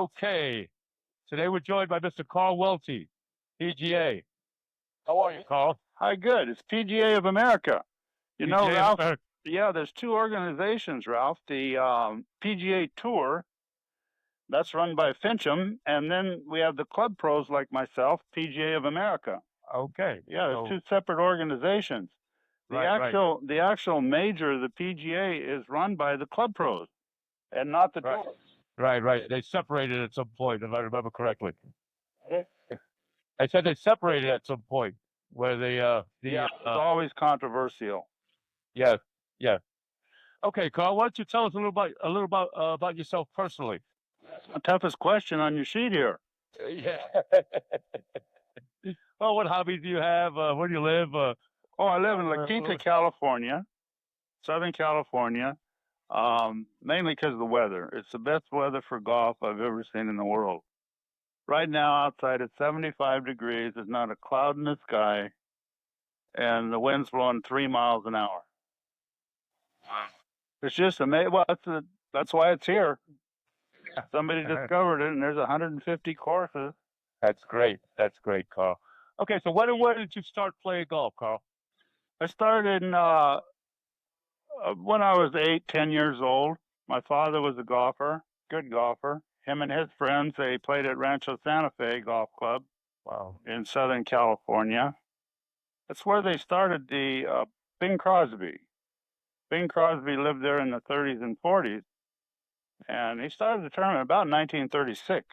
Okay. Today we're joined by Mr. Carl Welty, PGA. How are you, Carl? Hi, good. It's PGA of America. You know, PGA of Ralph, America. yeah, there's two organizations, Ralph. The PGA Tour, that's run by Fincham, and then we have the club pros like myself, PGA of America. Okay. Yeah, there's So, two separate organizations. The right, right, actual the actual major, the PGA, is run by the club pros and not the right, tour. right. They separated at some point, if I remember correctly. I said they separated at some point where Yeah, it's always controversial. yeah, yeah. Okay, Carl, why don't you tell us about yourself personally? The toughest question on your sheet here. Yeah. Well, what hobbies do you have? Where do you live? Oh, I live in La Quinta, California, Southern California. Mainly because of the weather. It's the best weather for golf I've ever seen in the world. Right now, outside it's 75 degrees. There's not a cloud in the sky, and the wind's blowing 3 miles an hour. It's just amazing. Well, that's why it's here. Somebody discovered it, and there's 150 courses. That's great. That's great, Carl. Okay, so when did you start playing golf, Carl? I started when I was 8, 10 years old. My father was a golfer, good golfer. Him and his friends, they played at Rancho Santa Fe Golf Club. Wow. In Southern California. That's where they started the Bing Crosby. Bing Crosby lived there in the 30s and 40s, and he started the tournament about 1936.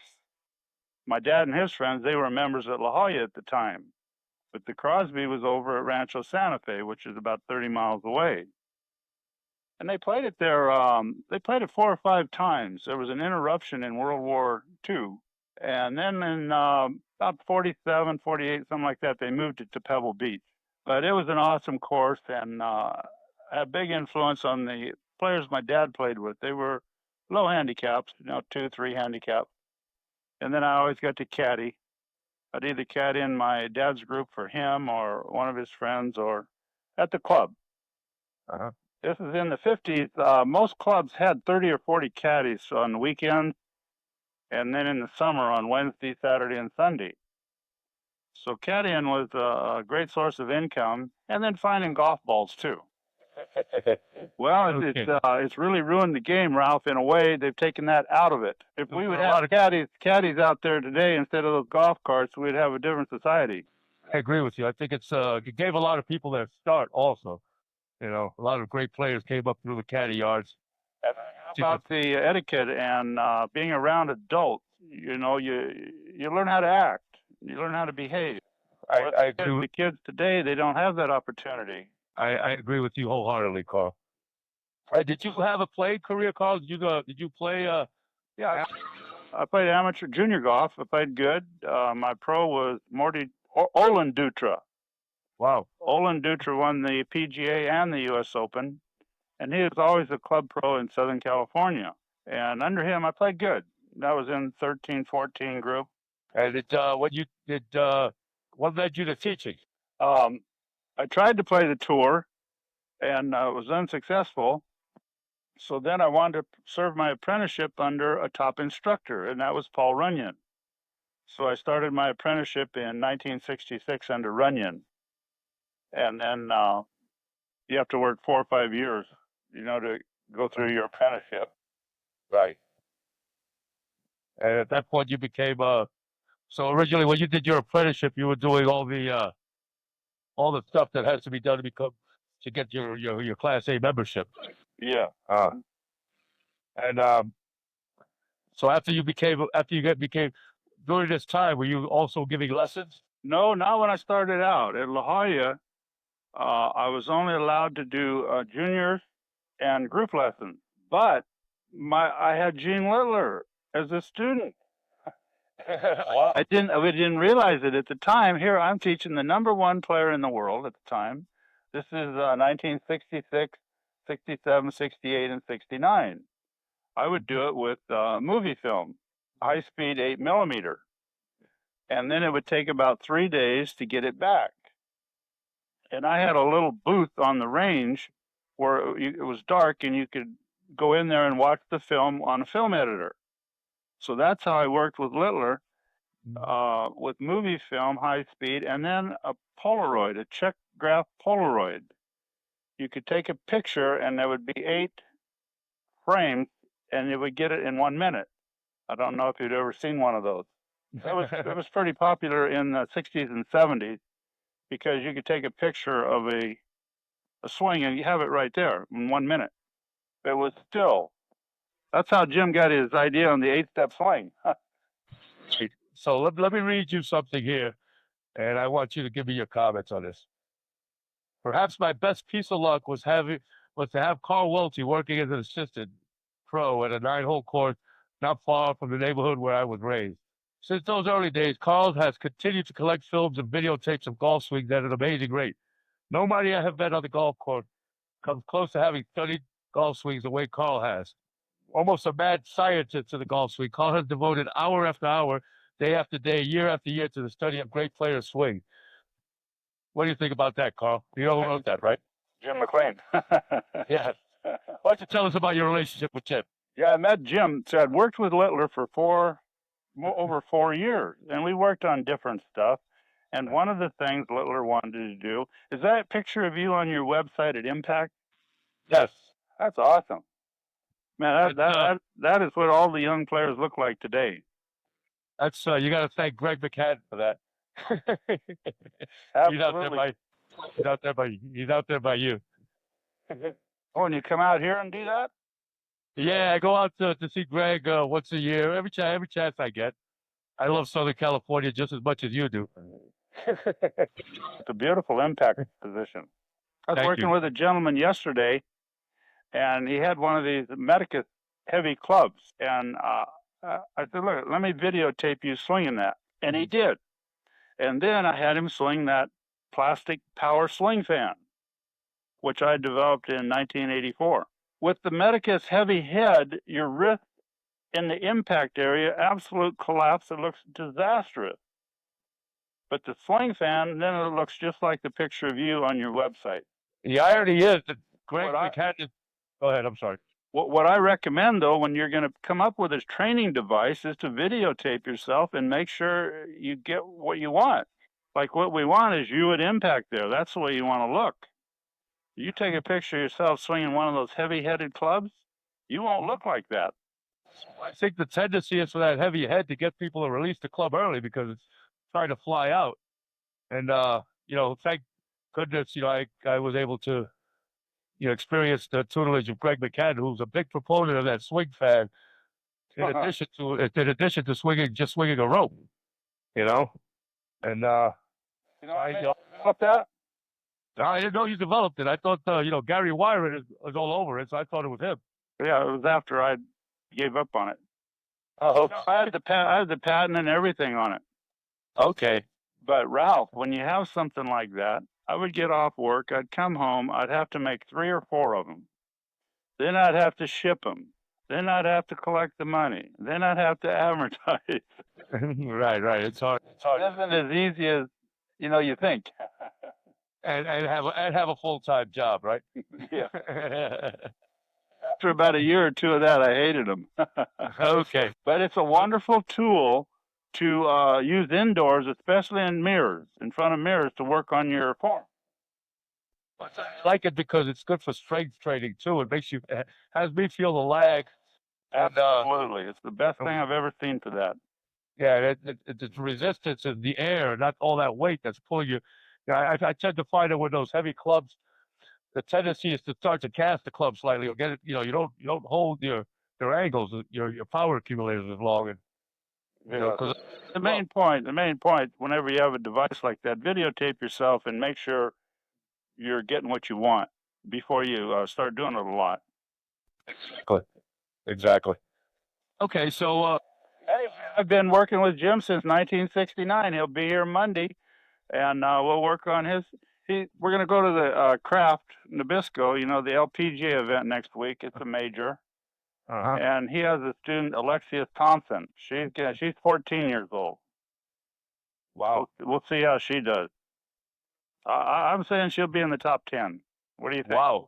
My dad and his friends, they were members at La Jolla at the time, but the Crosby was over at Rancho Santa Fe, which is about 30 miles away. And they played it there. They played it 4 or 5 times. There was an interruption in World War II, and then in about 47, 48, something like that, they moved it to Pebble Beach. But it was an awesome course and had a big influence on the players my dad played with. They were low handicaps, 2, 3 handicaps. And then I always got to caddy. I'd either caddy in my dad's group for him or one of his friends or at the club. Uh-huh. This is in the 50s. Most clubs had 30 or 40 caddies on the weekends and then in the summer on Wednesday, Saturday, and Sunday. So caddying was a great source of income, and then finding golf balls too. Well, it's really ruined the game, Ralph. In a way, they've taken that out of it. If we would have caddies out there today instead of those golf carts, we'd have a different society. I agree with you. I think it gave a lot of people their start also. A lot of great players came up through the caddy yards. About the etiquette and being around adults, you learn how to act. You learn how to behave. I agree. The kids today, they don't have that opportunity. I agree with you wholeheartedly, Carl. Did you have a playing career, Carl? Did you play? Yeah, I played amateur junior golf. I played good. My pro was Olin Dutra. Wow. Olin Dutra won the PGA and the U.S. Open, and he was always a club pro in Southern California. And under him, I played good. That was in 13, 14 group. And what led you to teaching? I tried to play the tour and was unsuccessful. So then I wanted to serve my apprenticeship under a top instructor, and that was Paul Runyon. So I started my apprenticeship in 1966 under Runyon. And then you have to work 4 or 5 years, to go through your apprenticeship. Right. And at that point, you became so originally when you did your apprenticeship, you were doing all the stuff that has to be done to get your Class A membership. Yeah. And so after you became during this time, were you also giving lessons? No, not when I started out at La Jolla. I was only allowed to do juniors and group lessons, but I had Gene Littler as a student. Wow. We didn't realize it at the time. Here I'm teaching the #1 player in the world at the time. This is 1966, 67, 68, and 69. I would do it with movie film, high speed 8mm. And then it would take about 3 days to get it back. And I had a little booth on the range where it was dark and you could go in there and watch the film on a film editor. So that's how I worked with Littler, with movie film, high speed, and then a Polaroid, a check graph Polaroid. You could take a picture, and there would be 8 frames, and you would get it in 1 minute. I don't know if you'd ever seen one of those. It was pretty popular in the 60s and 70s because you could take a picture of a swing and you have it right there in 1 minute. It was still. That's how Jim got his idea on the 8-step swing. So let me read you something here, and I want you to give me your comments on this. Perhaps my best piece of luck was to have Carl Welty working as an assistant pro at a 9-hole course not far from the neighborhood where I was raised. Since those early days, Carl has continued to collect films and videotapes of golf swings at an amazing rate. Nobody I have met on the golf course comes close to having studied golf swings the way Carl has. Almost a mad scientist to the golf swing, Carl has devoted hour after hour, day after day, year after year to the study of great players' swing. What do you think about that, Carl? You know who wrote that, right? Jim McLean. Yeah. Why don't you tell us about your relationship with Jim? Yeah, I met Jim. So I'd worked with Littler for over 4 years, and we worked on different stuff. And one of the things Littler wanted to do is that picture of you on your website at Impact. Yes. That's awesome. Man, that is what all the young players look like today. That's you got to thank Greg McCann for that. Absolutely. He's out there by you. Oh, and you come out here and do that? Yeah, I go out to see Greg once a year, every chance I get. I love Southern California just as much as you do. It's a beautiful impact position. I was working with a gentleman yesterday, and he had one of these Medicus heavy clubs, and I said, look, let me videotape you swinging that. And he did. And then I had him swing that plastic power sling fan, which I developed in 1984. With the Medicus heavy head, your wrist in the impact area, absolute collapse. It looks disastrous. But the sling fan, then it looks just like the picture of you on your website. The irony is that Greg McCann is... Go ahead, I'm sorry. What I recommend, though, when you're going to come up with a training device is to videotape yourself and make sure you get what you want. Like what we want is you at impact there. That's the way you want to look. You take a picture of yourself swinging one of those heavy-headed clubs, you won't look like that. I think the tendency is for that heavy head to get people to release the club early because it's trying to fly out. And, thank goodness, I was able to, experience the tutelage of Greg McCann, who's a big proponent of that swing fan, in addition to swinging a rope, And, I developed that? I didn't know you developed it. I thought, Gary Wyron was all over it, so I thought it was him. Yeah, it was after I gave up on it. Oh, okay. I had the patent and everything on it. Okay. But Ralph, when you have something like that, I would get off work, I'd come home, I'd have to make 3 or 4 of them. Then I'd have to ship them. Then I'd have to collect the money. Then I'd have to advertise. Right. It's hard. It isn't as easy as you think. And have a full-time job, right? Yeah. After about a year or 2 of that, I hated them. Okay. But it's a wonderful tool to use indoors, especially in front of mirrors, to work on your form. I like it because it's good for strength training too. It makes has me feel the lag. Absolutely, it's the best thing I've ever seen for that. Yeah, it's resistance in the air, not all that weight that's pulling you. I tend to find that with those heavy clubs, the tendency is to start to cast the club slightly or get it. You don't hold your angles, your power accumulators as long. And the main point, whenever you have a device like that, videotape yourself and make sure you're getting what you want before you start doing it a lot. Exactly. Okay, so anyway, I've been working with Jim since 1969. He'll be here Monday, and we'll work on his. We're going to go to the Craft Nabisco, the LPGA event next week. It's a major. And he has a student, Alexius Thompson. She's 14 years old. Wow. We'll see how she does. I'm saying she'll be in the top 10. What do you think? Wow.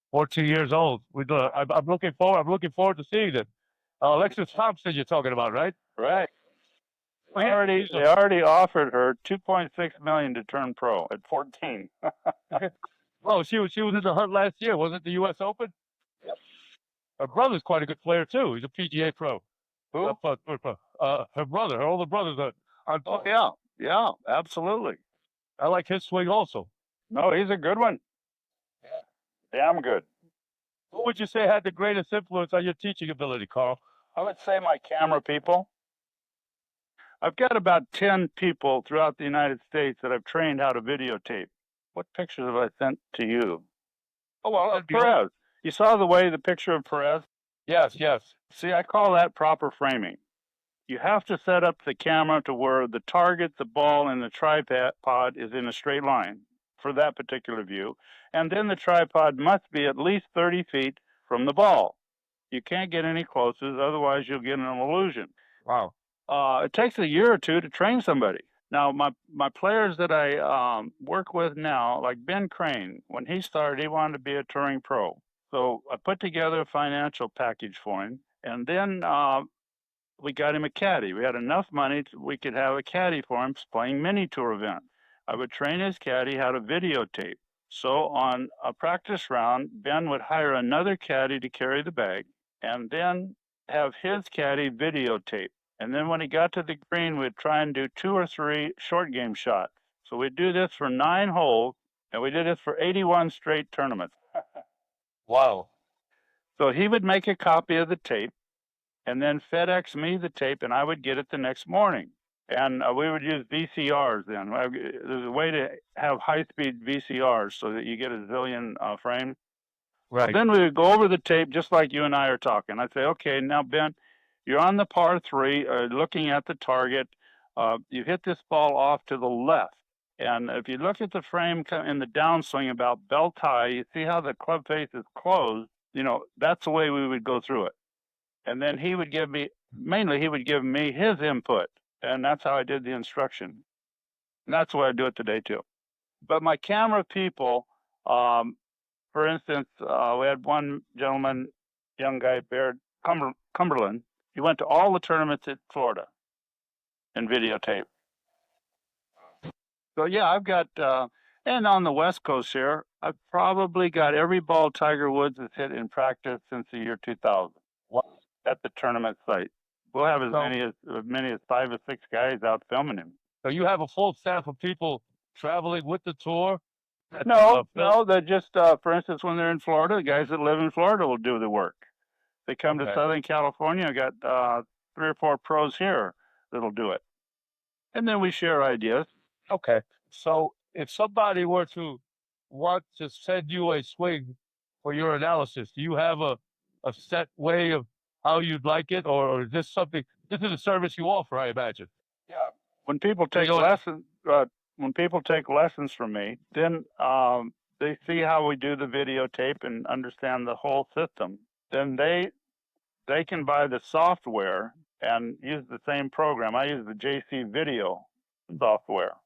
14 years old. I'm looking forward to seeing it. Alexis Thompson, you're talking about, right? Right. Oh, yeah. They already offered her $2.6 million to turn pro at 14. Oh, she was in the hunt last year, wasn't it? The U.S. Open. Yep. Her brother's quite a good player too. He's a PGA pro. Who? Her brother, her older brother's on. Oh yeah, yeah, absolutely. I like his swing also. No, he's a good one. Damn good. Who would you say had the greatest influence on your teaching ability, Carl? I would say my camera people. I've got about 10 people throughout the United States that I've trained how to videotape. What pictures have I sent to you? Oh, well, Perez. You saw the picture of Perez? Yes, yes. See, I call that proper framing. You have to set up the camera to where the target, the ball, and the tripod is in a straight line for that particular view. And then the tripod must be at least 30 feet from the ball. You can't get any closer, otherwise you'll get an illusion. Wow. It takes a year or two to train somebody. Now, my players that I work with now, like Ben Crane, when he started, he wanted to be a touring pro. So I put together a financial package for him, and then we got him a caddy. We had enough money we could have a caddy for him playing mini tour events. I would train his caddy how to videotape. So on a practice round, Ben would hire another caddy to carry the bag, and then have his caddy videotape. And then when he got to the green, we'd try and do 2 or 3 short game shots. So we'd do this for 9 holes, and we did this for 81 straight tournaments. Wow. So he would make a copy of the tape and then FedEx me the tape, and I would get it the next morning. And we would use VCRs then. There's a way to have high-speed VCRs so that you get a zillion frames. Right. So then we would go over the tape just like you and I are talking. I'd say, okay, now, Ben, you're on the par 3, looking at the target. You hit this ball off to the left. And if you look at the frame in the downswing about belt high, you see how the club face is closed. You know, that's the way we would go through it. And then he would give me his input. And that's how I did the instruction. And that's the way I do it today, too. But my camera people, for instance, we had one gentleman, young guy, Baird Cumberland. He went to all the tournaments in Florida and videotape. So, yeah, I've got, and on the West Coast here, I've probably got every ball Tiger Woods has hit in practice since the year 2000 at the tournament site. We'll have as many as 5 or 6 guys out filming him. So you have a full staff of people traveling with the tour? No, they're just, for instance, when they're in Florida, the guys that live in Florida will do the work. They come to Southern California, got 3 or 4 pros here that'll do it. And then we share ideas. Okay. So if somebody were to want to send you a swing for your analysis, do you have a set way of how you'd like it, or is this something? This is a service you offer, I imagine. Yeah. When people take lessons, from me, then they see how we do the videotape and understand the whole system. Then they can buy the software and use the same program. I use the JC Video software.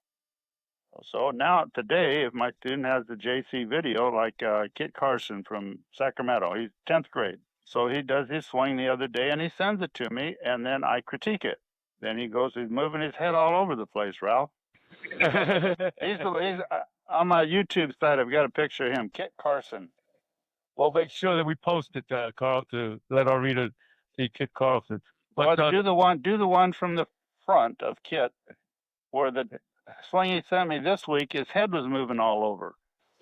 So now today, if my student has the JC Video, like Kit Carson from Sacramento, he's 10th grade. So he does his swing the other day, and he sends it to me, and then I critique it. Then he's moving his head all over the place, Ralph. he's on my YouTube site. I've got a picture of him, Kit Carson. Well, make sure that we post it, Carl, to let our readers see Kit Carlson. But do the one from the front of Kit, where the swing he sent me this week, his head was moving all over.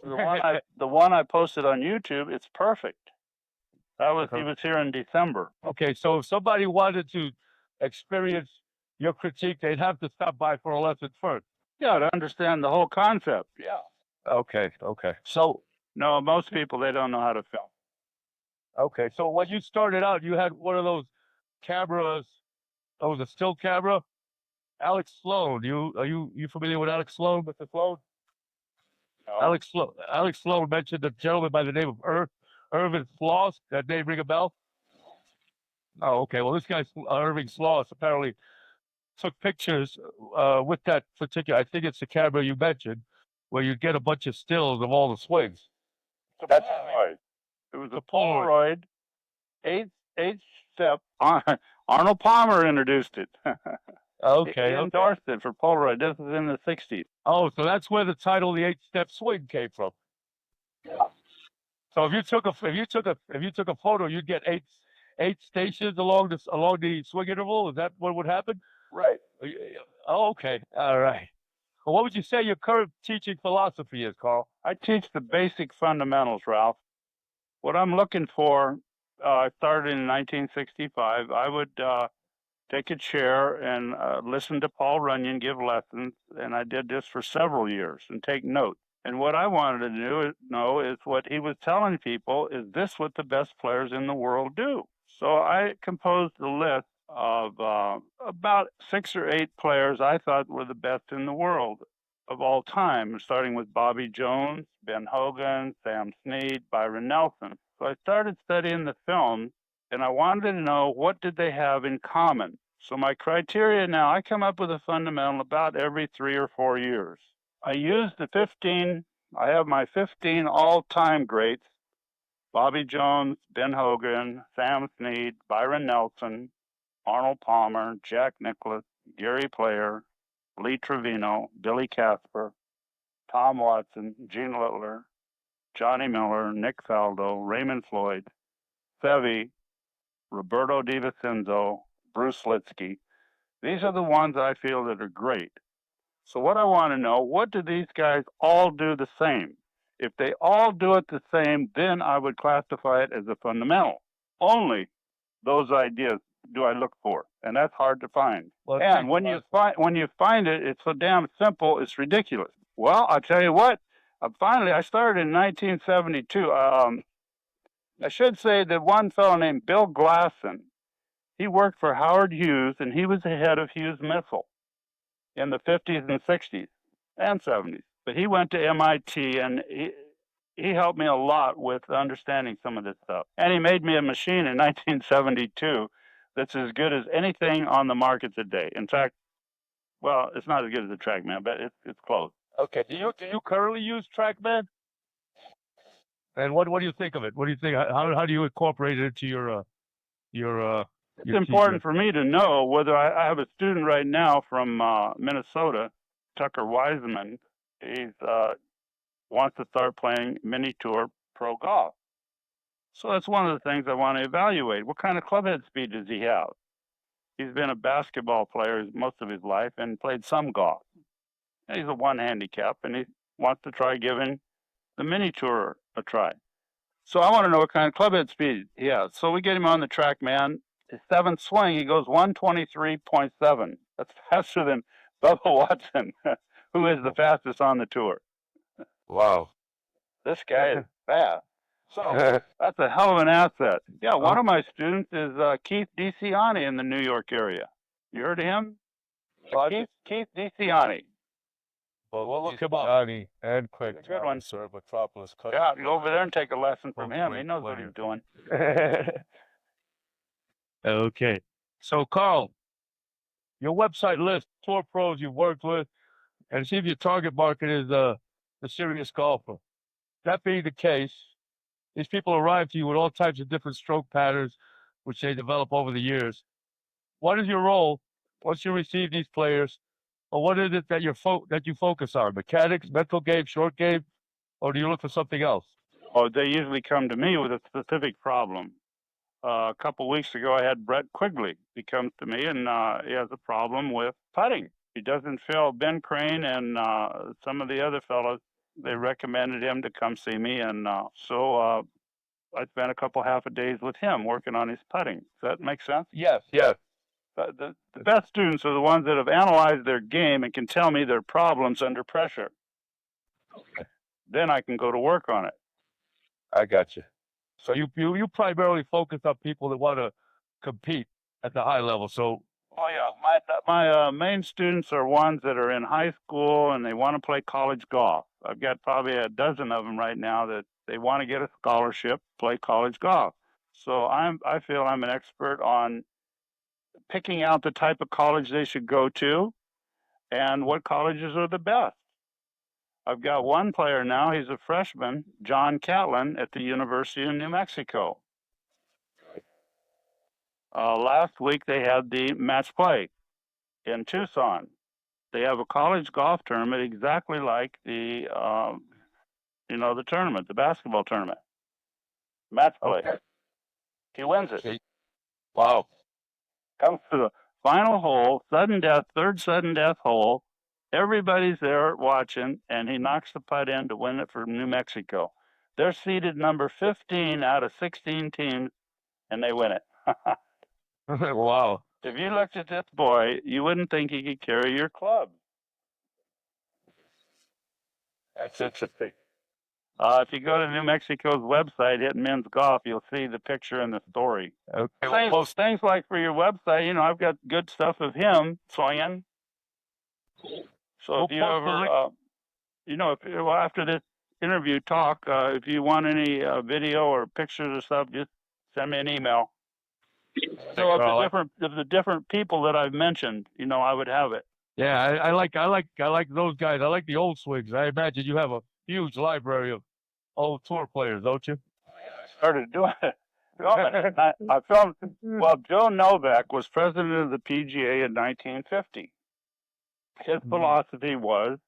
The one I posted on YouTube, it's perfect. He was here in December. Okay, so if somebody wanted to experience your critique, they'd have to stop by for a lesson first. Yeah, to understand the whole concept. Yeah. Okay. So no, most people, they don't know how to film. Okay, so when you started out, you had one of those cameras. That was a still camera. Alex Sloan. Are you familiar with Alex Sloan? Mr. Sloan? No. Alex Sloan mentioned a gentleman by the name of Irvin Sloss. That name ring a bell? Oh, okay. Well, this guy, Irving Sloss, apparently took pictures with that particular, I think it's the camera you mentioned, where you get a bunch of stills of all the swings. That's right. It was a Polaroid 8 step. Arnold Palmer introduced it. Okay, He okay. endorsed it for Polaroid. This is in the 60s. Oh, so that's where the title, the 8-step swing, came from. So if you took a photo, you'd get eight stations along the swing interval. Is that what would happen? Right. Oh, okay. All right. Well, what would you say your current teaching philosophy is, Carl? I teach the basic fundamentals, Ralph. What I'm looking for, I started in 1965. I would take a chair and listen to Paul Runyon give lessons, and I did this for several years and take notes. And what I wanted to know is what he was telling people, is this what the best players in the world do? So I composed a list of about 6 or 8 players I thought were the best in the world of all time, starting with Bobby Jones, Ben Hogan, Sam Snead, Byron Nelson. So I started studying the film, and I wanted to know what did they have in common. So my criteria now, I come up with a fundamental about every 3 or 4 years. I use the 15, I have my 15 all-time greats: Bobby Jones, Ben Hogan, Sam Snead, Byron Nelson, Arnold Palmer, Jack Nicklaus, Gary Player, Lee Trevino, Billy Casper, Tom Watson, Gene Littler, Johnny Miller, Nick Faldo, Raymond Floyd, Seve, Roberto DiVincenzo, Bruce Litsky. These are the ones I feel that are great. So what I want to know, what do these guys all do the same? If they all do it the same, then I would classify it as a fundamental. Only those ideas do I look for, and that's hard to find. Well, and when you find it, it's so damn simple, it's ridiculous. Well, I'll tell you what. Finally, I started in 1972. I should say that one fellow named Bill Glasson, he worked for Howard Hughes, and he was the head of Hughes Missile in the 50s and 60s and 70s. But he went to MIT, and he helped me a lot with understanding some of this stuff. And he made me a machine in 1972 that's as good as anything on the market today. In fact, well, it's not as good as the TrackMan, but it's close. Okay. Do you currently use TrackMan? And what do you think of it? What do you think? How do you incorporate it into your It's important for me to know whether I have a student right now from Minnesota, Tucker Wiseman. He's wants to start playing mini tour pro golf. So that's one of the things I want to evaluate. What kind of clubhead speed does he have? He's been a basketball player most of his life and played some golf. And he's a one handicap, and he wants to try giving the mini tour a try. So I want to know what kind of clubhead speed he has. So we get him on the TrackMan. His 7th swing, he goes 123.7. That's faster than Bubba Watson, who is the fastest on the tour. Wow. This guy is fast. So that's a hell of an asset. Yeah, one of my students is Keith DeCiani in the New York area. You heard of him? Keith DeCiani. Well, we'll look him up. Johnny and Quick. Good one. Sir, Metropolis. Yeah, go over there and take a lesson from him. He knows what he's doing. Okay. So, Carl, your website lists tour pros you've worked with, and see if your target market is the serious golfer. That being the case, these people arrive to you with all types of different stroke patterns, which they develop over the years. What is your role once you receive these players, or what is it that you focus on? Mechanics, mental game, short game, or do you look for something else? Oh, they usually come to me with a specific problem. A couple of weeks ago, I had Brett Quigley. He comes to me, and he has a problem with putting. He doesn't feel Ben Crane and some of the other fellows, they recommended him to come see me, and so I spent a couple half a days with him working on his putting. Does that make sense? Yes, yes. The best students are the ones that have analyzed their game and can tell me their problems under pressure. Okay. Then I can go to work on it. I got you. So you primarily focus on people that want to compete at the high level. So, oh yeah, my main students are ones that are in high school and they want to play college golf. I've got probably a dozen of them right now that they want to get a scholarship, play college golf. So I feel I'm an expert on picking out the type of college they should go to and what colleges are the best. I've got one player now, he's a freshman, John Catlin at the University of New Mexico. Last week they had the match play in Tucson. They have a college golf tournament exactly like the the tournament, the basketball tournament. Match play. Okay. He wins it. See? Wow. Comes to the final hole, sudden death, third sudden death hole. Everybody's there watching, and he knocks the putt in to win it for New Mexico. They're seeded number 15 out of 16 teams, and they win it. Wow. If you looked at this boy, you wouldn't think he could carry your club. That's interesting. If you go to New Mexico's website, Hit Men's Golf, you'll see the picture and the story. Okay. Things like for your website, I've got good stuff of him swinging. So if you ever, after this interview talk, if you want any video or pictures or stuff, just send me an email. So of the different people that I've mentioned, I would have it. Yeah, I like those guys. I like the old swigs. I imagine you have a huge library of old tour players, don't you? I started doing it. I filmed. Well, Joe Novak was president of the PGA in 1950. His philosophy was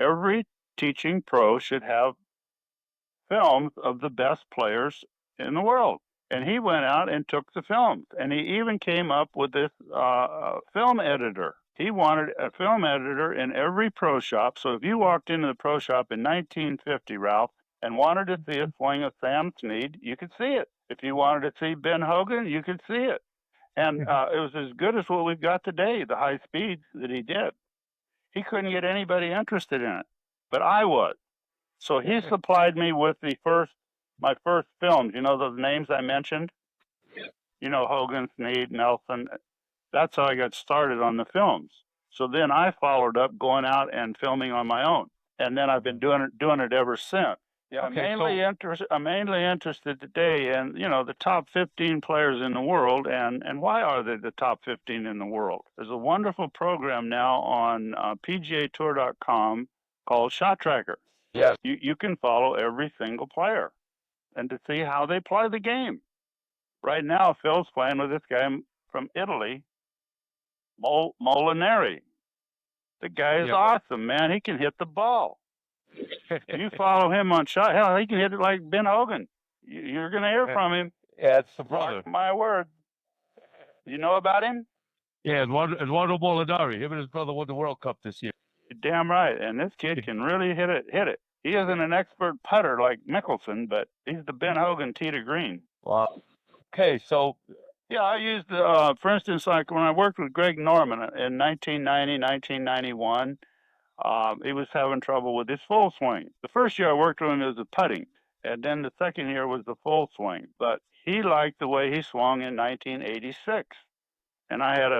every teaching pro should have films of the best players in the world. And he went out and took the films. And he even came up with this film editor. He wanted a film editor in every pro shop. So if you walked into the pro shop in 1950, Ralph, and wanted to see a swing of Sam Snead, you could see it. If you wanted to see Ben Hogan, you could see it. And it was as good as what we've got today, the high speeds that he did. He couldn't get anybody interested in it, but I was. So he supplied me with my first films. Those names I mentioned? Hogan, Snead, Nelson. That's how I got started on the films. So then I followed up going out and filming on my own. And then I've been doing it ever since. Yeah, Okay, I'm mainly interested today in, the top 15 players in the world, and why are they the top 15 in the world? There's a wonderful program now on PGAtour.com called Shot Tracker. Yes. You can follow every single player and to see how they play the game. Right now, Phil's playing with this guy from Italy, Molinari. The guy is awesome, man. He can hit the ball. You follow him on shot. Hell, he can hit it like Ben Hogan. You're going to hear from him. Yeah, it's the brother. Mark my word. You know about him? Yeah, Eduardo Molinari. Him and his brother won the World Cup this year. You're damn right. And this kid can really hit it. He isn't an expert putter like Mickelson, but he's the Ben Hogan tee to green. Wow. Okay, so yeah, I used, for instance, like when I worked with Greg Norman in 1990, 1991, he was having trouble with his full swing. The first year I worked with him was the putting, and then the second year was the full swing. But he liked the way he swung in 1986, and I had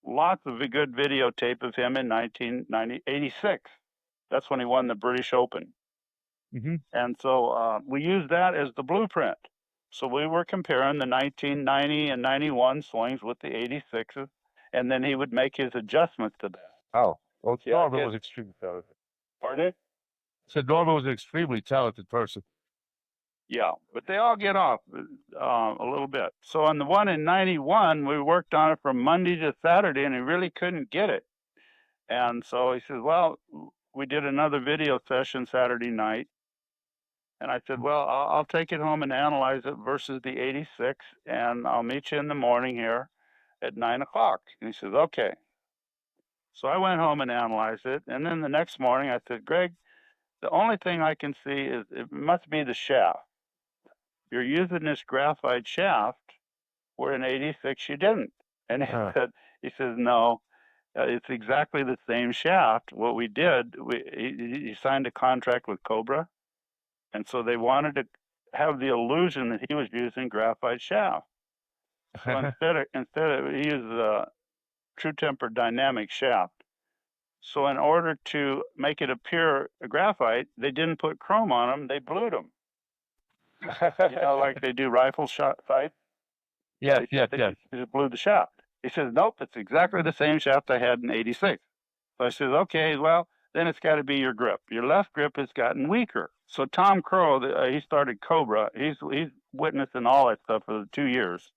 lots of a good videotape of him in 1986. That's when he won the British Open. And so we used that as the blueprint. So we were comparing the 1990 and 91 swings with the 86s, and then he would make his adjustments to that. Oh, well, Norman was extremely talented. Pardon? I said Norman was an extremely talented person. Yeah, but they all get off a little bit. So on the one in 91, we worked on it from Monday to Saturday, and he really couldn't get it. And so he says, well, we did another video session Saturday night. And I said, well, I'll take it home and analyze it versus the 86, and I'll meet you in the morning here at 9 o'clock. And he says, okay. So I went home and analyzed it. And then the next morning I said, Greg, the only thing I can see is it must be the shaft. You're using this graphite shaft where in 86 you didn't. And he says, no, it's exactly the same shaft. What we did, he signed a contract with Cobra. And so they wanted to have the illusion that he was using graphite shaft. So instead he used a true temper dynamic shaft. So in order to make it appear a graphite, they didn't put chrome on them, they blued them. Like they do rifle shot sights. Yes. They just blew the shaft. He says, nope, it's exactly the same shaft I had in 86. So I says, okay, well, then it's got to be your grip. Your left grip has gotten weaker. So Tom Crow, he started Cobra. He's witnessing all that stuff for the 2 years.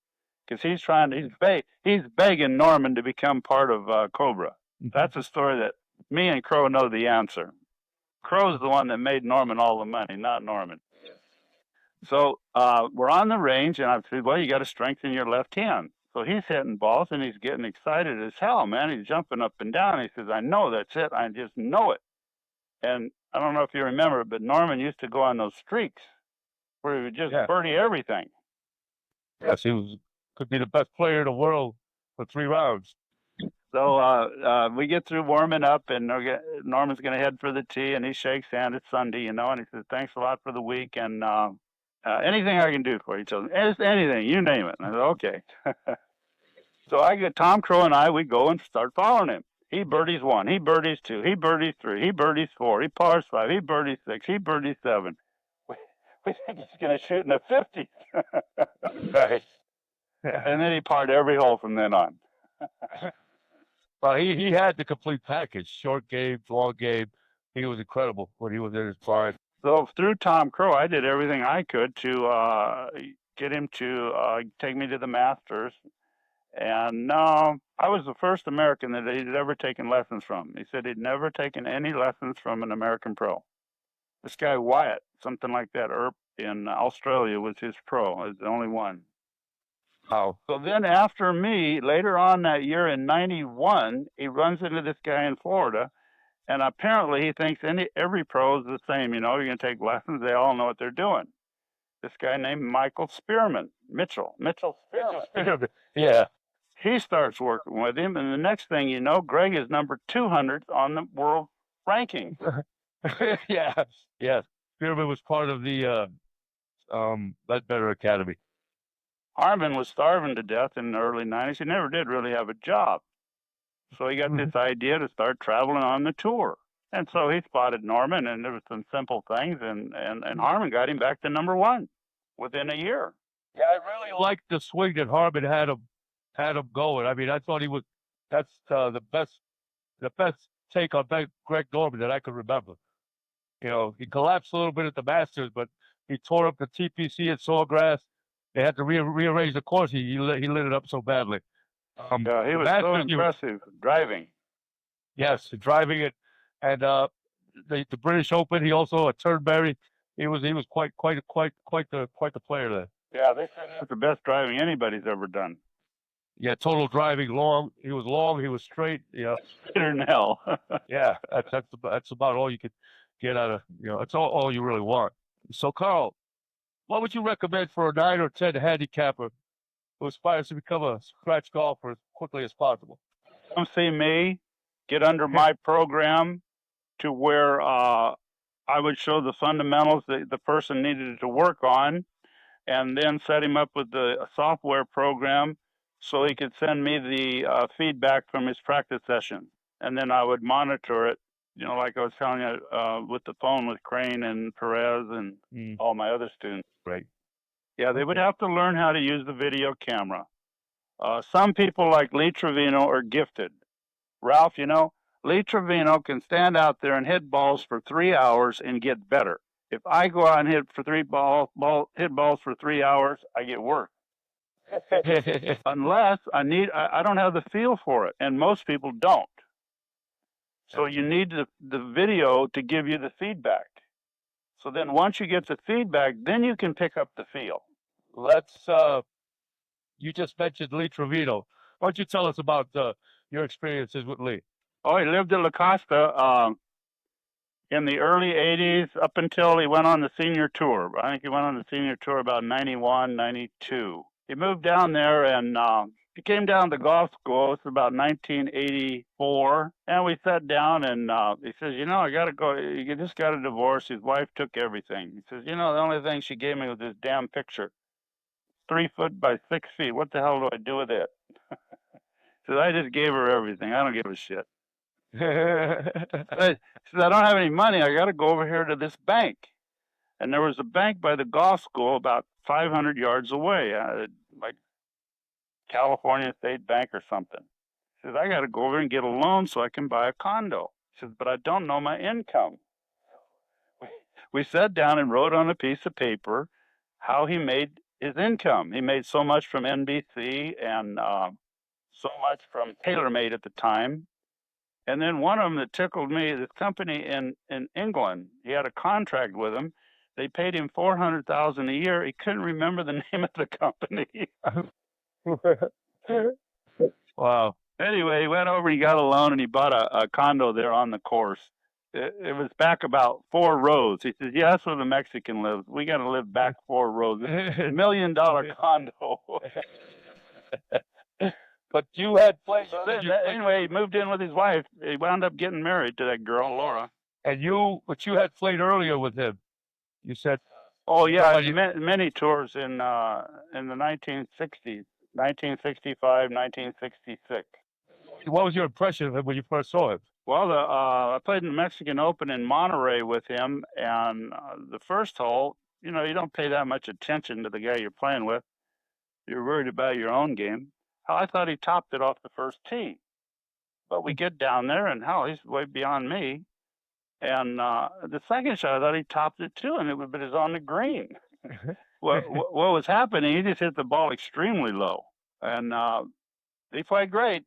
because he's begging Norman to become part of Cobra. That's a story that me and Crow know the answer. Crow's the one that made Norman all the money, not Norman. So we're on the range, and I said, well, you got to strengthen your left hand. So he's hitting balls, and he's getting excited as hell, man. He's jumping up and down. He says, I know that's it. I just know it. And I don't know if you remember, but Norman used to go on those streaks where he would just birdie everything. Yes, could be the best player in the world for 3 rounds. So we get through warming up, and Norman's going to head for the tee, and he shakes hand. It's Sunday, and he says, thanks a lot for the week, and anything I can do for you. He tells me, anything, you name it. And I said, okay. So I get Tom Crow and we go and start following him. He birdies 1, he birdies 2, he birdies 3, he birdies 4, he pars 5, he birdies 6, he birdies 7. We think he's going to shoot in the 50s. Right. And then he parred every hole from then on. Well, he had the complete package: short game, long game. He was incredible when he was in his prime. So through Tom Crow, I did everything I could to get him to take me to the Masters. And I was the first American that he'd ever taken lessons from. He said he'd never taken any lessons from an American pro. This guy Wyatt, something like that, Earp in Australia, was his pro. Was the only one. Wow. So then after me, later on that year in 91, he runs into this guy in Florida, and apparently he thinks every pro is the same. You're going to take lessons. They all know what they're doing. This guy named Mitchell Spearman. Yeah. He starts working with him, and the next thing you know, Greg is number 200 on the world ranking. Yes. Spearman was part of the Ledbetter Academy. Harmon was starving to death in the early 90s. He never did really have a job. So he got this idea to start traveling on the tour. And so he spotted Norman, and there was some simple things, and Harmon got him back to number 1 within a year. Yeah, I really liked the swing that Harmon had him going. I mean, I thought that's the best take on Greg Norman that I could remember. He collapsed a little bit at the Masters, but he tore up the TPC at Sawgrass. They had to rearrange the course. He lit it up so badly. Yeah, he was so impressive driving. Yes, driving it, and the British Open. He also at Turnberry. He was quite the player there. Yeah, they said that's the best driving anybody's ever done. Yeah, total driving, long. He was long. He was straight. Yeah, straighter than hell. Yeah, that's about all you could get out of. That's all you really want. So, Carl, what would you recommend for a 9 or 10 handicapper who aspires to become a scratch golfer as quickly as possible? Come see me, get under my program to where I would show the fundamentals that the person needed to work on, and then set him up with the software program so he could send me the feedback from his practice session. And then I would monitor it, like I was telling you, with the phone with Crane and Perez and all my other students. Right. Yeah, they would have to learn how to use the video camera. Some people like Lee Trevino are gifted. Ralph, Lee Trevino can stand out there and hit balls for 3 hours and get better. If I go out and hit balls for 3 hours, I get worse. Unless I don't have the feel for it, and most people don't. So you need the video to give you the feedback. So then once you get the feedback, then you can pick up the feel. You just mentioned Lee Trevino. Why don't you tell us about your experiences with Lee? Oh, he lived at La Costa in the early 80s up until he went on the senior tour. I think he went on the senior tour about 91, 92. He moved down there, and he came down to golf school. It's about 1984, and we sat down, and he says, I got to go. He just got a divorce. His wife took everything. He says, the only thing she gave me was this damn picture, 3 foot by 6 feet. What the hell do I do with it? He says, I just gave her everything. I don't give a shit. He says, I don't have any money. I got to go over here to this bank. And there was a bank by the golf school about 500 yards away, like California State Bank or something. He says, I got to go over and get a loan so I can buy a condo. He says, but I don't know my income. We sat down and wrote on a piece of paper how he made his income. He made so much from NBC and so much from TaylorMade at the time. And then one of them that tickled me, this company in England, he had a contract with them. They paid him $400,000 a year. He couldn't remember the name of the company. Wow. Anyway, he went over, he got a loan, and he bought a condo there on the course. It was back about 4 rows. He says, yeah, that's where the Mexican lives. We got to live back 4 rows. It's a $1 million condo. But you had played. Anyway, he moved in with his wife. He wound up getting married to that girl, Laura. And but you had played earlier with him. You said. Oh yeah, many tours in the 1960s, 1965, 1966. What was your impression of him when you first saw him? Well, I played in the Mexican Open in Monterey with him, and the first hole, you don't pay that much attention to the guy you're playing with. You're worried about your own game. Hell, I thought he topped it off the first tee. But we get down there, and hell, he's way beyond me. And the second shot, I thought he topped it too, and it was on the green. what was happening, he just hit the ball extremely low. And he played great.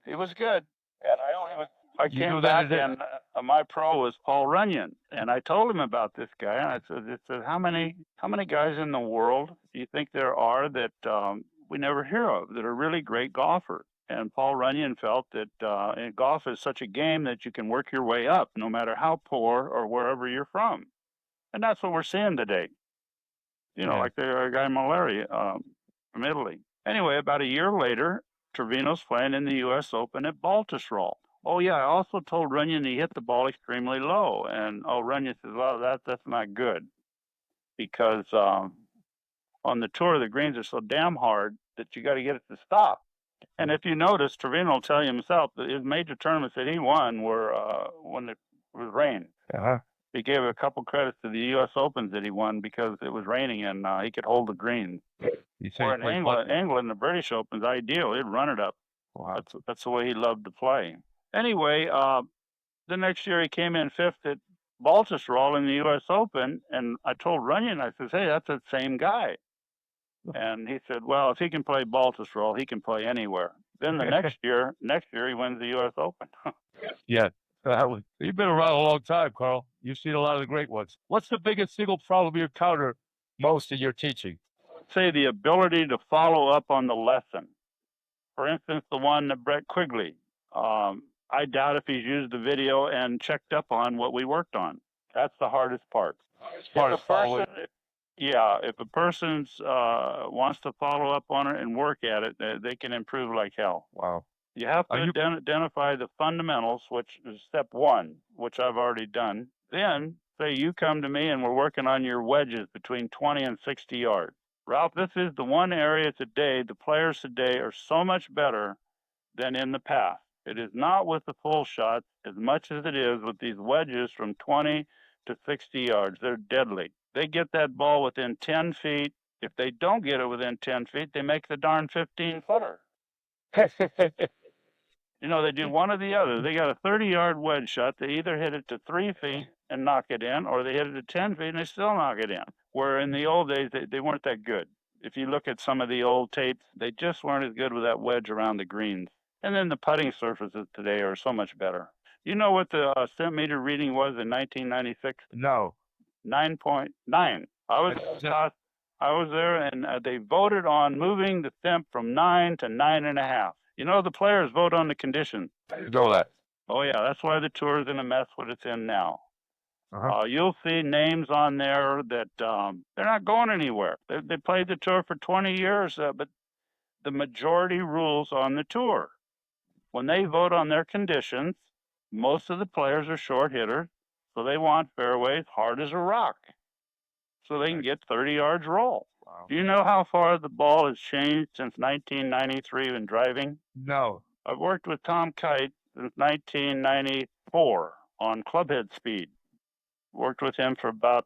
He was good. And I came back, and my pro was Paul Runyon. And I told him about this guy. And I said, how many guys in the world do you think there are that we never hear of that are really great golfers? And Paul Runyon felt that golf is such a game that you can work your way up, no matter how poor or wherever you're from. And that's what we're seeing today. Like the guy Malari from Italy. Anyway, about a year later, Trevino's playing in the U.S. Open at Baltusrol. Oh, yeah, I also told Runyon he hit the ball extremely low. And, Runyon says, well, that's not good. Because on the tour, the greens are so damn hard that you got to get it to stop. And if you notice, Trevino will tell you himself that his major tournaments that he won were when it was rain. He gave a couple credits to the U.S. Opens that he won because it was raining and he could hold the greens. Or in England, the British Open's ideal. He'd run it up. Wow. That's the way he loved to play. Anyway, the next year he came in 5th at Baltusrol in the U.S. Open, and I told Runyon, I said, hey, that's the same guy. And he said, well, if he can play Baltusrol, he can play anywhere. Then the next year he wins the U.S. Open. Yeah. You've been around a long time, Carl. You've seen a lot of the great ones. What's the biggest single problem you encounter most in your teaching? I'd say the ability to follow up on the lesson. For instance, the one that Brett Quigley. I doubt if he's used the video and checked up on what we worked on. That's the hardest part. If a person wants to follow up on it and work at it, they can improve like hell. Wow. You have to identify the fundamentals, which is step 1, which I've already done. Then, say you come to me and we're working on your wedges between 20 and 60 yards. Ralph, this is the one area today, the players today are so much better than in the past. It is not with the full shots as much as it is with these wedges from 20 to 60 yards. They're deadly. They get that ball within 10 feet. If they don't get it within 10 feet, they make the darn 15-footer. They do one or the other. They got a 30-yard wedge shot. They either hit it to 3 feet and knock it in, or they hit it to 10 feet and they still knock it in. Where in the old days, they weren't that good. If you look at some of the old tapes, they just weren't as good with that wedge around the greens. And then the putting surfaces today are so much better. You know what the centimeter reading was in 1996? No. 9.9. I was there, and they voted on moving the temp from 9 to 9.5. The players vote on the conditions. I know that. Oh, yeah, that's why the tour is in a mess what it's in now. You'll see names on there that they're not going anywhere. They played the tour for 20 years, but the majority rules on the tour. When they vote on their conditions, most of the players are short hitters, so they want fairways hard as a rock, so they can get 30 yards roll. Wow. Do you know how far the ball has changed since 1993 in driving? No. I've worked with Tom Kite since 1994 on clubhead speed. Worked with him for about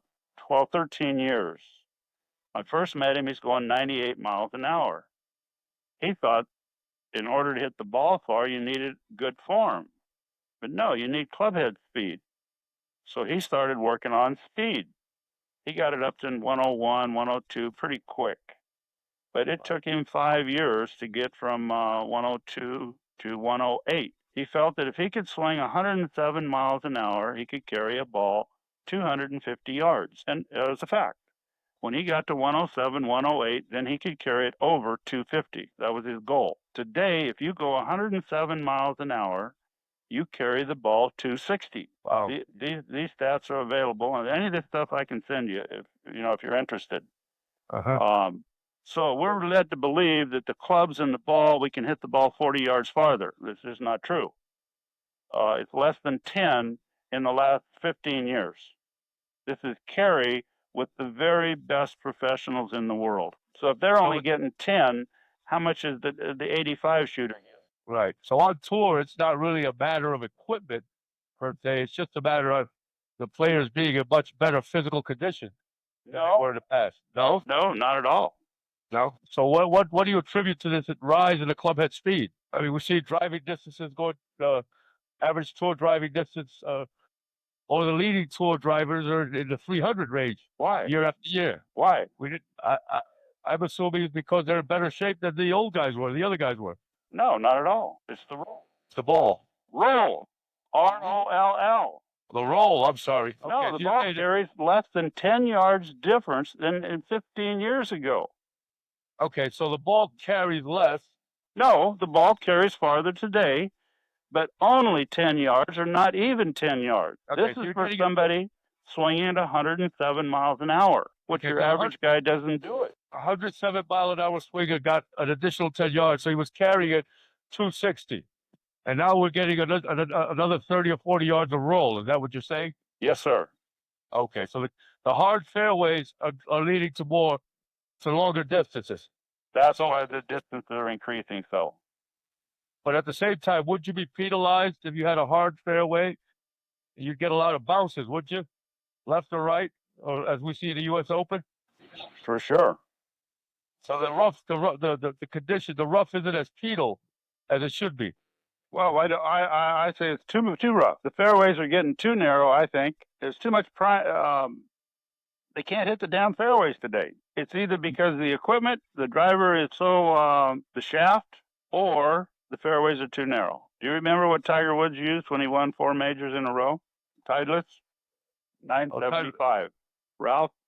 13 years. I first met him, he's going 98 miles an hour. He thought in order to hit the ball far, you needed good form. But no, you need clubhead speed. So he started working on speed. He got it up to 101, 102 pretty quick. but it took him 5 years to get from 102 to 108. He felt that if he could swing 107 miles an hour, he could carry a ball 250 yards. And it was a fact. When he got to 107, 108, then he could carry it over 250. That was his goal. Today, if you go 107 miles an hour, you carry the ball 260. Wow. These stats are available, and any of this stuff I can send you if you're interested. Uh-huh. So we're led to believe that the clubs and the ball, we can hit the ball 40 yards farther. This is not true. It's less than 10 in the last 15 years. This is carry with the very best professionals in the world. So if they're only getting 10, how much is the 85 shooter get? Right. So on tour, it's not really a matter of equipment per se. It's just a matter of the players being in much better physical condition than they were in the past. No? No, not at all. No. So what do you attribute to this rise in the club head speed? I mean, we see driving distances going, average tour driving distance, or the leading tour drivers are in the 300 range. Why? Year after year. Why? I'm assuming it's because they're in better shape than the old guys were, the other guys were. No, not at all. It's the roll. It's the ball. Roll. ROLL. The roll, I'm sorry. No, Okay, the ball carries less than 10 yards difference than in 15 years ago. Okay, so the ball carries less. No, the ball carries farther today, but only 10 yards or not even 10 yards. Okay, This so is you're for getting somebody swinging at 107 miles an hour, which Okay, your so average guy doesn't do it. 107 mile an hour swinger got an additional 10 yards, so he was carrying it 260. And now we're getting another 30 or 40 yards of roll. Is that what you're saying? Yes, sir. Okay, so the hard fairways are leading to longer distances. That's why the distances are increasing so. But at the same time, would you be penalized if you had a hard fairway? You'd get a lot of bounces, would you? Left or right, or as we see in the U.S. Open? For sure. So the condition, the rough isn't as penal as it should be. Well, I say it's too rough. The fairways are getting too narrow, I think. There's too much they can't hit the damn fairways today. It's either because of the equipment, the driver is so the shaft, or the fairways are too narrow. Do you remember what Tiger Woods used when he won 4 majors in a row? Titleist? 975.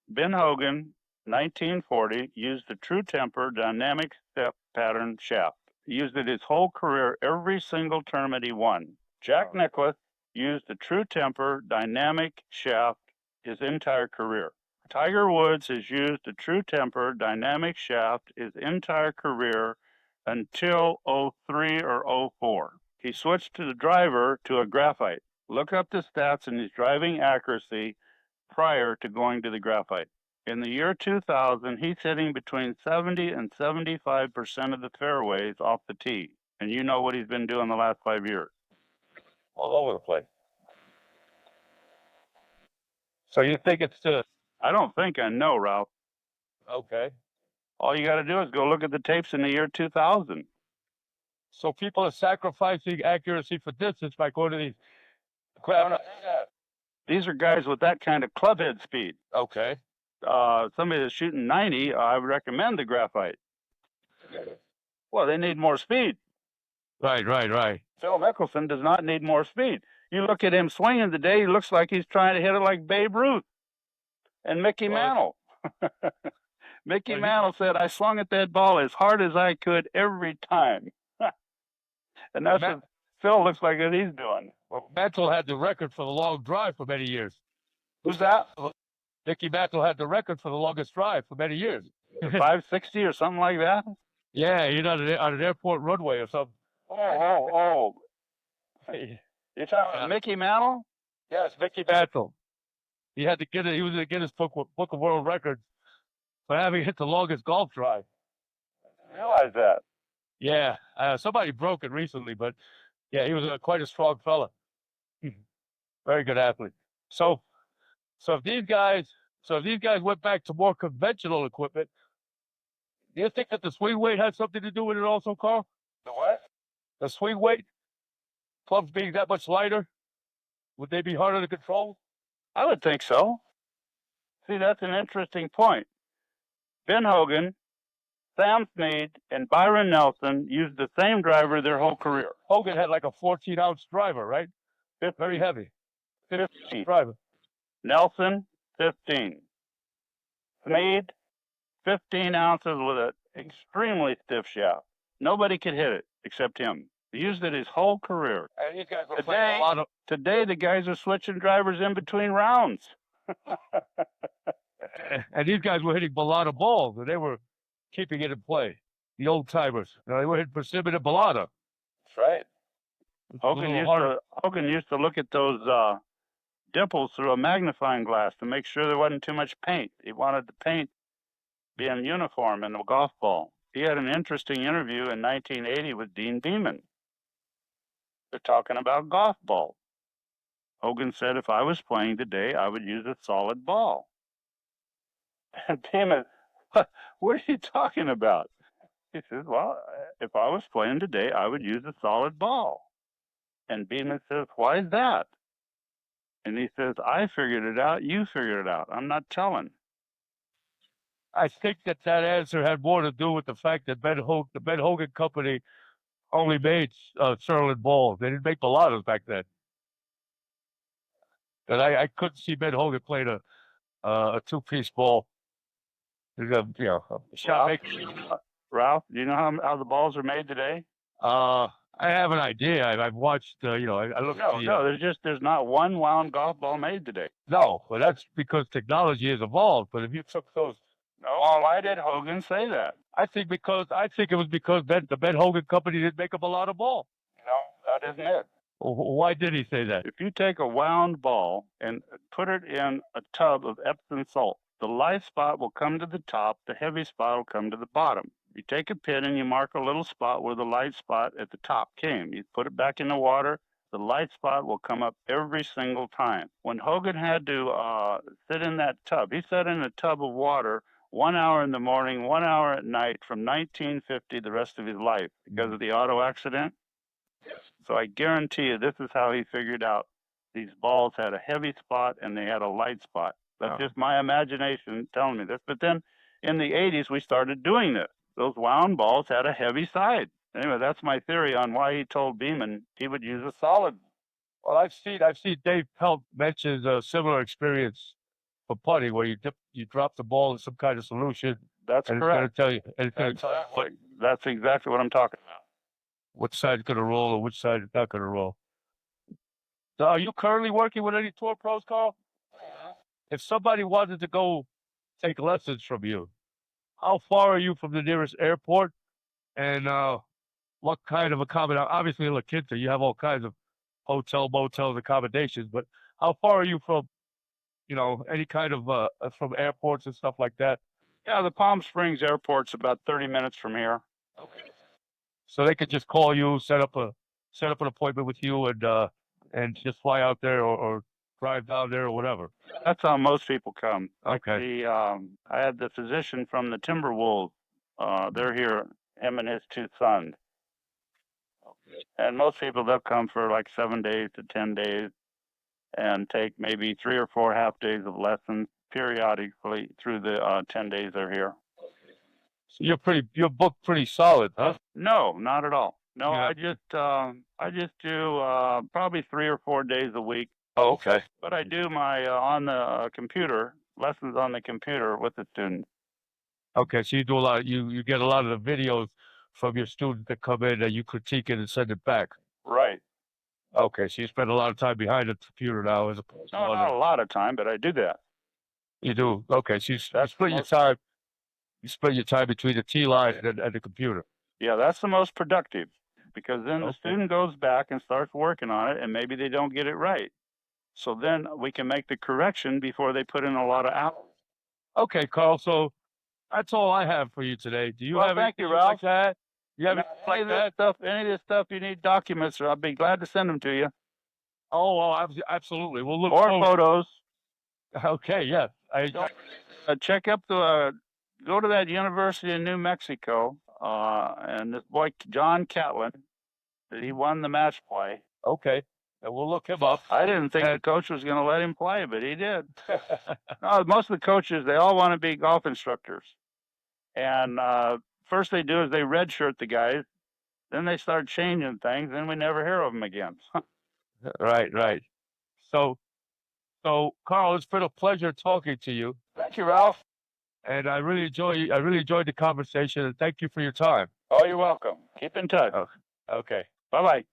Ben Hogan, 1940, used the True Temper dynamic step pattern shaft. He used it his whole career, every single tournament he won. Jack Nicklaus used the True Temper dynamic shaft his entire career. Tiger Woods has used the True Temper dynamic shaft his entire career until 03 or 04. He switched to the driver to a graphite. Look up the stats in his driving accuracy prior to going to the graphite. In the year 2000, he's hitting between 70 and 75% of the fairways off the tee. And you know what he's been doing the last 5 years. All over the place. So you think it's I don't think I know, Ralph. okay. All you got to do is go look at the tapes in the year 2000. So people are sacrificing accuracy for distance by going to these crap. These are guys with that kind of clubhead speed. Okay. Somebody that's shooting 90, I would recommend the graphite. Well, they need more speed. Right. Phil Mickelson does not need more speed. You look at him swinging today, he looks like he's trying to hit it like Babe Ruth. And Mickey Mantle. Mickey Mantle said, I swung at that ball as hard as I could every time. And that's what Phil looks like what he's doing. Well, Mantle had the record for the long drive for many years. Who's that? Mickey Mantle had the record for the longest drive for many years. 560 or something like that? Yeah, you know, on an airport runway or something. Oh. You're talking about Mickey Mantle? Yes, Mickey Mantle. He was in the Guinness Book of World Records for having hit the longest golf drive. I realize that. Yeah, somebody broke it recently, but yeah, he was quite a strong fella. Very good athlete. So if these guys went back to more conventional equipment, do you think that the swing weight has something to do with it also, Carl? The what? The swing weight, clubs being that much lighter, would they be harder to control? I would think so. See, that's an interesting point. Ben Hogan Sam Snead and Byron Nelson used the same driver their whole career. Hogan had like a 14-ounce driver, right? 15, Very heavy. 15. Driver. Nelson, 15. Snead, 15 ounces with an extremely stiff shaft. Nobody could hit it except him. He used it his whole career. And these guys were playing a lot of. Today, the guys are switching drivers in between rounds. And these guys were hitting balata balls, and they were keeping it in play. The old timers. They were hitting persimmon and balata. That's right. Hogan used to look at those dimples through a magnifying glass to make sure there wasn't too much paint. He wanted the paint being uniform in the golf ball. He had an interesting interview in 1980 with Dean Beeman. They're talking about golf balls. Hogan said, if I was playing today, I would use a solid ball. And Beeman, what are you talking about? He says, well, if I was playing today, I would use a solid ball. And Beeman says, why is that? And he says, I figured it out, you figured it out. I'm not telling. I think that answer had more to do with the fact that the Ben Hogan Company only made Sterling balls. They didn't make balatas back then. And I couldn't see Ben Hogan playing a two-piece ball. Ralph, do you know how the balls are made today? I have an idea. I've watched. I look. No. There's not one wound golf ball made today. No, but that's because technology has evolved. But if you took those. No, why did Hogan say that? I think it was because the Ben Hogan Company didn't make a balata ball. No, that isn't it. Why did he say that? If you take a wound ball and put it in a tub of Epsom salt, the light spot will come to the top, the heavy spot will come to the bottom. You take a pin and you mark a little spot where the light spot at the top came. You put it back in the water, the light spot will come up every single time. When Hogan had to sit in that tub, he sat in a tub of water 1 hour in the morning, 1 hour at night from 1950 the rest of his life because of the auto accident. So I guarantee you this is how he figured out these balls had a heavy spot and they had a light spot. That's just my imagination telling me this. But then in the 80s, we started doing this. Those wound balls had a heavy side. Anyway, that's my theory on why he told Beeman he would use a solid. Well, I've seen Dave Pelt mentions a similar experience for putting where you drop the ball in some kind of solution. That's correct. That's exactly what I'm talking about. Which side's going to roll or which side is not going to roll. So are you currently working with any tour pros, Carl? Yeah. If somebody wanted to go take lessons from you, how far are you from the nearest airport? And what kind of accommodation? Obviously, in La Quinta, you have all kinds of hotel, motels, accommodations. But how far are you from, any kind of from airports and stuff like that? Yeah, the Palm Springs airport's about 30 minutes from here. Okay. So they could just call you, set up an appointment with you, and just fly out there or drive down there or whatever. That's how most people come. Okay. I had the physician from the Timberwolves. They're here, him and his two sons. Okay. And most people, they'll come for like 7 days to 10 days and take maybe 3 or 4 half days of lessons periodically through the 10 days they're here. So you're booked pretty solid, huh? No, not at all. No, Yeah. I just do probably 3 or 4 days a week. Oh, okay. But I do my on the computer lessons on the computer with the students. Okay, so you do a lot. You get a lot of the videos from your students that come in and you critique it and send it back. Right. Okay, so you spend a lot of time behind the computer now, as opposed to not a lot of time, but I do that. You do. Okay, so you split your time. You split your time between the T line and the computer. Yeah, that's the most productive because then the student goes back and starts working on it, and maybe they don't get it right. So then we can make the correction before they put in a lot of hours. Okay, Carl. So that's all I have for you today. Do you have thank you, anything Ralph. like that? You have anything like that? Any of this stuff you need documents, I'll be glad to send them to you. Oh, well, absolutely. We'll look or photos. Okay, yeah. Check up go to that university in New Mexico, and this boy John Catlin, he won the match play. Okay, and we'll look him up. I didn't think the coach was going to let him play, but he did. No, most of the coaches, they all want to be golf instructors, and first they do is they redshirt the guys, then they start changing things, then we never hear of them again. Right, right. So, Carl, it's been a pleasure talking to you, Thank you, Ralph. and I really enjoyed the conversation, and thank you for your time. Oh, you're welcome. Keep in touch. Oh, okay. Bye bye.